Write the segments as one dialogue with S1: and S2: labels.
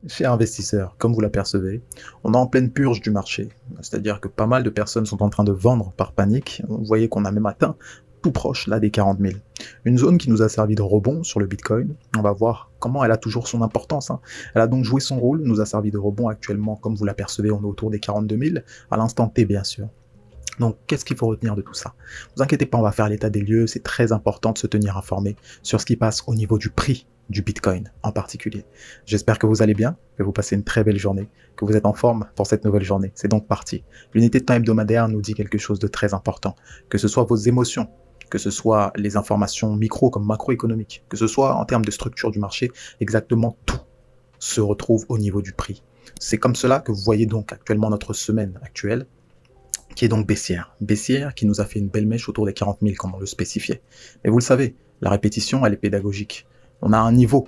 S1: Chers investisseurs, comme vous l'apercevez, on est en pleine purge du marché. C'est-à-dire que pas mal de personnes sont en train de vendre par panique. Vous voyez qu'on a même atteint tout proche là des 40 000. Une zone qui nous a servi de rebond sur le Bitcoin. On va voir comment elle a toujours son importance, hein. Elle a donc joué son rôle, nous a servi de rebond actuellement. Comme vous l'apercevez, on est autour des 42 000, à l'instant T bien sûr. Donc, qu'est-ce qu'il faut retenir de tout ça? Ne vous inquiétez pas, on va faire l'état des lieux. C'est très important de se tenir informé sur ce qui passe au niveau du prix du Bitcoin en particulier. J'espère que vous allez bien, que vous passez une très belle journée, que vous êtes en forme pour cette nouvelle journée. C'est donc parti. L'unité de temps hebdomadaire nous dit quelque chose de très important. Que ce soit vos émotions, que ce soit les informations micro comme macroéconomiques, que ce soit en termes de structure du marché, exactement tout se retrouve au niveau du prix. C'est comme cela que vous voyez donc actuellement notre semaine actuelle, qui est donc baissière. Baissière qui nous a fait une belle mèche autour des 40 000, comme on le spécifiait. Mais vous le savez, la répétition, elle est pédagogique. On a un niveau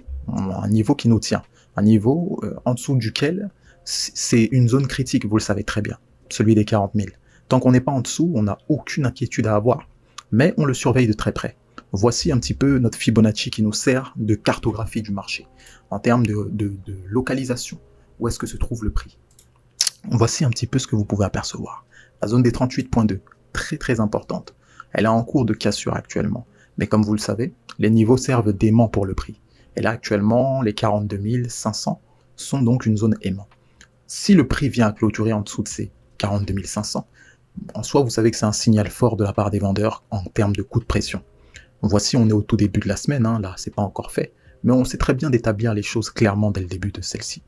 S1: qui nous tient, un niveau en dessous duquel c'est une zone critique, vous le savez très bien, celui des 40 000. Tant qu'on n'est pas en dessous, on n'a aucune inquiétude à avoir, mais on le surveille de très près. Voici un petit peu notre Fibonacci qui nous sert de cartographie du marché, en termes de localisation, où est-ce que se trouve le prix. Voici un petit peu ce que vous pouvez apercevoir. La zone des 38.2, très très importante. Elle est en cours de cassure actuellement. Mais comme vous le savez, les niveaux servent d'aimant pour le prix. Et là actuellement, les 42 500 sont donc une zone aimant. Si le prix vient à clôturer en dessous de ces 42 500, en soi vous savez que c'est un signal fort de la part des vendeurs en termes de coup de pression. Voici, on est au tout début de la semaine, hein, là c'est pas encore fait, mais on sait très bien d'établir les choses clairement dès le début de celle-ci.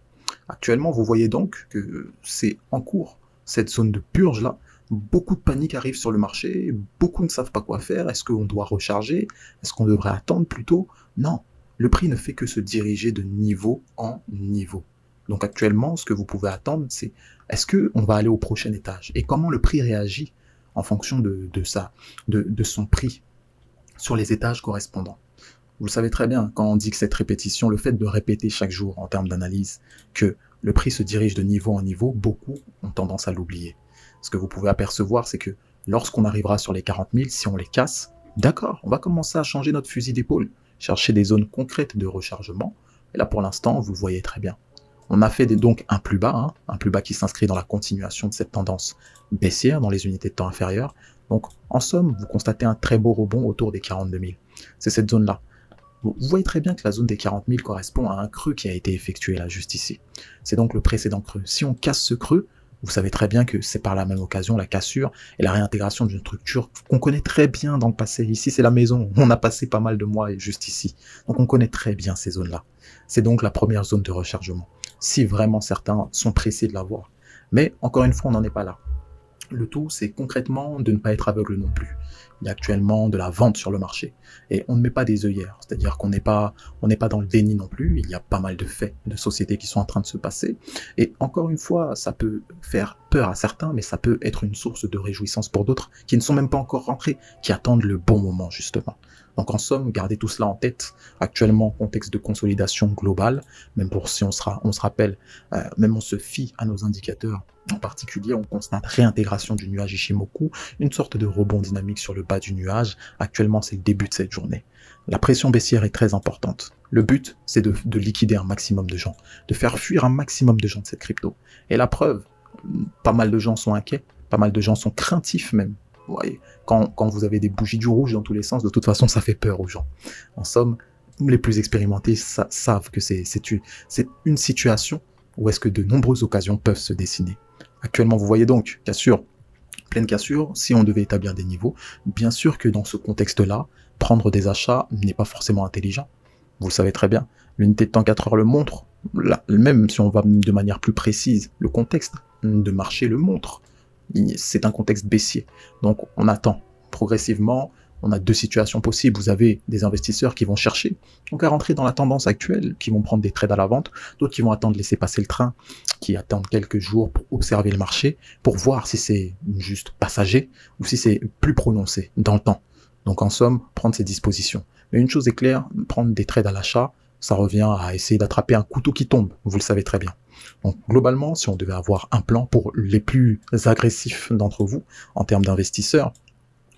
S1: Actuellement, vous voyez donc que c'est en cours, cette zone de purge-là. Beaucoup de panique arrive sur le marché, beaucoup ne savent pas quoi faire. Est-ce qu'on doit recharger? Est-ce qu'on devrait attendre plutôt? Non, le prix ne fait que se diriger de niveau en niveau. Donc actuellement, ce que vous pouvez attendre, c'est est-ce qu'on va aller au prochain étage? Et comment le prix réagit en fonction de son prix sur les étages correspondants. Vous le savez très bien, quand on dit que cette répétition, le fait de répéter chaque jour en termes d'analyse, que le prix se dirige de niveau en niveau, beaucoup ont tendance à l'oublier. Ce que vous pouvez apercevoir, c'est que lorsqu'on arrivera sur les 40 000, si on les casse, d'accord, on va commencer à changer notre fusil d'épaule, chercher des zones concrètes de rechargement. Et là, pour l'instant, vous le voyez très bien. On a fait donc un plus bas, un plus bas qui s'inscrit dans la continuation de cette tendance baissière dans les unités de temps inférieures. Donc, en somme, vous constatez un très beau rebond autour des 42 000. C'est cette zone-là. Vous voyez très bien que la zone des 40 000 correspond à un creux qui a été effectué là, juste ici. C'est donc le précédent creux. Si on casse ce creux, vous savez très bien que c'est par la même occasion la cassure et la réintégration d'une structure qu'on connaît très bien dans le passé. Ici, c'est la maison. On a passé pas mal de mois juste ici. Donc, on connaît très bien ces zones-là. C'est donc la première zone de rechargement, si vraiment certains sont pressés de la voir. Mais, encore une fois, on n'en est pas là. Le tout, c'est concrètement de ne pas être aveugle non plus. Il y a actuellement de la vente sur le marché. Et on ne met pas des œillères. C'est-à-dire qu'on n'est pas dans le déni non plus. Il y a pas mal de faits de sociétés qui sont en train de se passer. Et encore une fois, ça peut faire peur à certains, mais ça peut être une source de réjouissance pour d'autres qui ne sont même pas encore rentrés, qui attendent le bon moment, justement. Donc en somme, gardez tout cela en tête. Actuellement, contexte de consolidation globale, même pour si on se rappelle, même on se fie à nos indicateurs. En particulier, on constate réintégration du nuage Ishimoku, une sorte de rebond dynamique sur le bas du nuage. Actuellement, c'est le début de cette journée. La pression baissière est très importante. Le but, c'est de liquider un maximum de gens, de faire fuir un maximum de gens de cette crypto. Et la preuve, pas mal de gens sont inquiets, pas mal de gens sont craintifs même. Vous voyez, quand vous avez des bougies du rouge dans tous les sens, de toute façon, ça fait peur aux gens. En somme, les plus expérimentés savent que c'est une situation où est-ce que de nombreuses occasions peuvent se dessiner. Actuellement, vous voyez donc, cassure, pleine cassure, si on devait établir des niveaux, bien sûr que dans ce contexte-là, prendre des achats n'est pas forcément intelligent. Vous le savez très bien, l'unité de temps 4 heures le montre, là, même si on va de manière plus précise, le contexte de marché le montre. C'est un contexte baissier. Donc on attend progressivement, on a deux situations possibles. Vous avez des investisseurs qui vont chercher donc à rentrer dans la tendance actuelle, qui vont prendre des trades à la vente, d'autres qui vont attendre laisser passer le train, qui attendent quelques jours pour observer le marché, pour voir si c'est juste passager ou si c'est plus prononcé dans le temps. Donc en somme, prendre ses dispositions. Mais une chose est claire, prendre des trades à l'achat, ça revient à essayer d'attraper un couteau qui tombe, vous le savez très bien. Donc globalement, si on devait avoir un plan pour les plus agressifs d'entre vous, en termes d'investisseurs,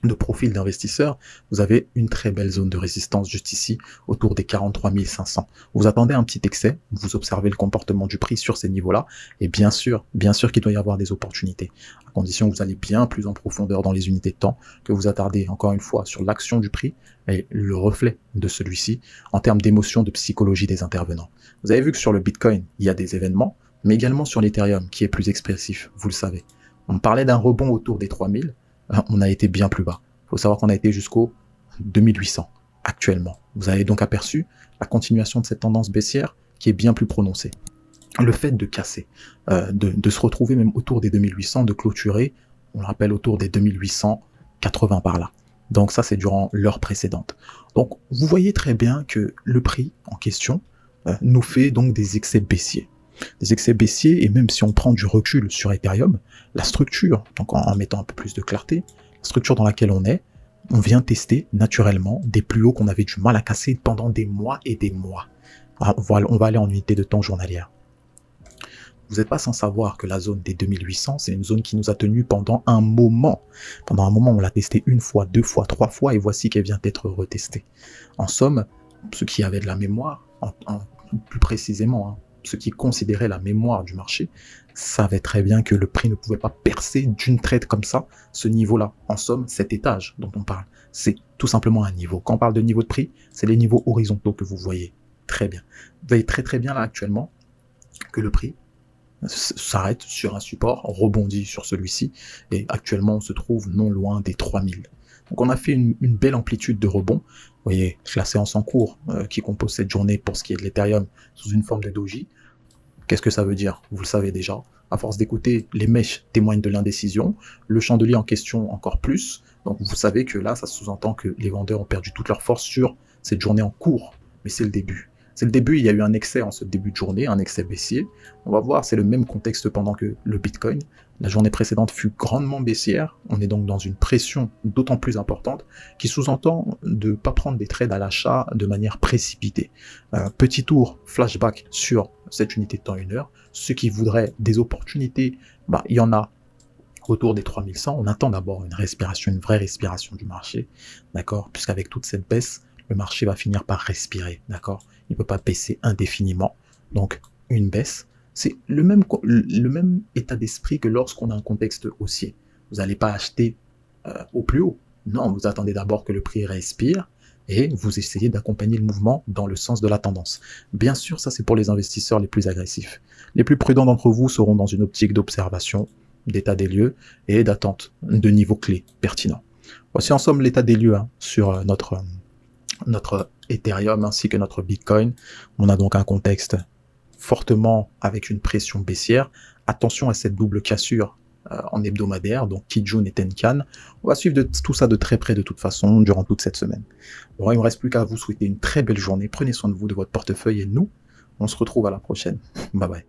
S1: de profil d'investisseur, vous avez une très belle zone de résistance juste ici, autour des 43 500. Vous attendez un petit excès, vous observez le comportement du prix sur ces niveaux-là, et bien sûr qu'il doit y avoir des opportunités, à condition que vous allez bien plus en profondeur dans les unités de temps, que vous attardez encore une fois sur l'action du prix et le reflet de celui-ci en termes d'émotion, de psychologie des intervenants. Vous avez vu que sur le Bitcoin, il y a des événements, mais également sur l'Ethereum, qui est plus expressif, vous le savez. On parlait d'un rebond autour des 3000, on a été bien plus bas. Il faut savoir qu'on a été jusqu'au 2800 actuellement. Vous avez donc aperçu la continuation de cette tendance baissière qui est bien plus prononcée. Le fait de casser, de se retrouver même autour des 2800, de clôturer, on le rappelle, autour des 2880 par là. Donc ça, c'est durant l'heure précédente. Donc vous voyez très bien que le prix en question nous fait donc des excès baissiers. Des excès baissiers, et même si on prend du recul sur Ethereum, la structure, donc en mettant un peu plus de clarté, la structure dans laquelle on vient tester naturellement des plus hauts qu'on avait du mal à casser pendant des mois et des mois. On va aller en unité de temps journalière. Vous n'êtes pas sans savoir que la zone des 2800, c'est une zone qui nous a tenu pendant un moment. Pendant un moment, on l'a testée une fois, deux fois, trois fois, et voici qu'elle vient d'être retestée. En somme, ceux qui avaient de la mémoire, plus précisément, ceux qui considéraient la mémoire du marché savaient très bien que le prix ne pouvait pas percer d'une traite comme ça, ce niveau-là. En somme, cet étage dont on parle, c'est tout simplement un niveau. Quand on parle de niveau de prix, c'est les niveaux horizontaux que vous voyez très bien. Vous voyez très bien là actuellement que le prix s'arrête sur un support, rebondit sur celui-ci, et actuellement on se trouve non loin des 3000. Donc on a fait une belle amplitude de rebond. Vous voyez la séance en cours qui compose cette journée pour ce qui est de l'Ethereum sous une forme de doji. Qu'est-ce que ça veut dire? Vous le savez déjà. À force d'écouter, les mèches témoignent de l'indécision, le chandelier en question encore plus. Donc vous savez que là, ça sous-entend que les vendeurs ont perdu toute leur force sur cette journée en cours. Mais c'est le début. C'est le début, il y a eu un excès en ce début de journée, un excès baissier. On va voir, c'est le même contexte pendant que le Bitcoin. La journée précédente fut grandement baissière. On est donc dans une pression d'autant plus importante qui sous-entend de ne pas prendre des trades à l'achat de manière précipitée. Petit tour flashback sur cette unité de temps 1 heure. Ceux qui voudraient des opportunités, il y en a autour des 3100. On attend d'abord une respiration, une vraie respiration du marché, d'accord? Puisqu'avec toute cette baisse, le marché va finir par respirer, d'accord? Il ne peut pas baisser indéfiniment. Donc, une baisse, c'est le même état d'esprit que lorsqu'on a un contexte haussier. Vous n'allez pas acheter au plus haut. Non, vous attendez d'abord que le prix respire et vous essayez d'accompagner le mouvement dans le sens de la tendance. Bien sûr, ça c'est pour les investisseurs les plus agressifs. Les plus prudents d'entre vous seront dans une optique d'observation, d'état des lieux et d'attente de niveaux clés pertinents. Voici en somme l'état des lieux sur notre Ethereum ainsi que notre Bitcoin. On a donc un contexte fortement avec une pression baissière. Attention à cette double cassure en hebdomadaire, donc Kijun et Tenkan. On va suivre tout ça de très près de toute façon durant toute cette semaine. Bon, il ne me reste plus qu'à vous souhaiter une très belle journée. Prenez soin de vous, de votre portefeuille et nous, on se retrouve à la prochaine. Bye bye.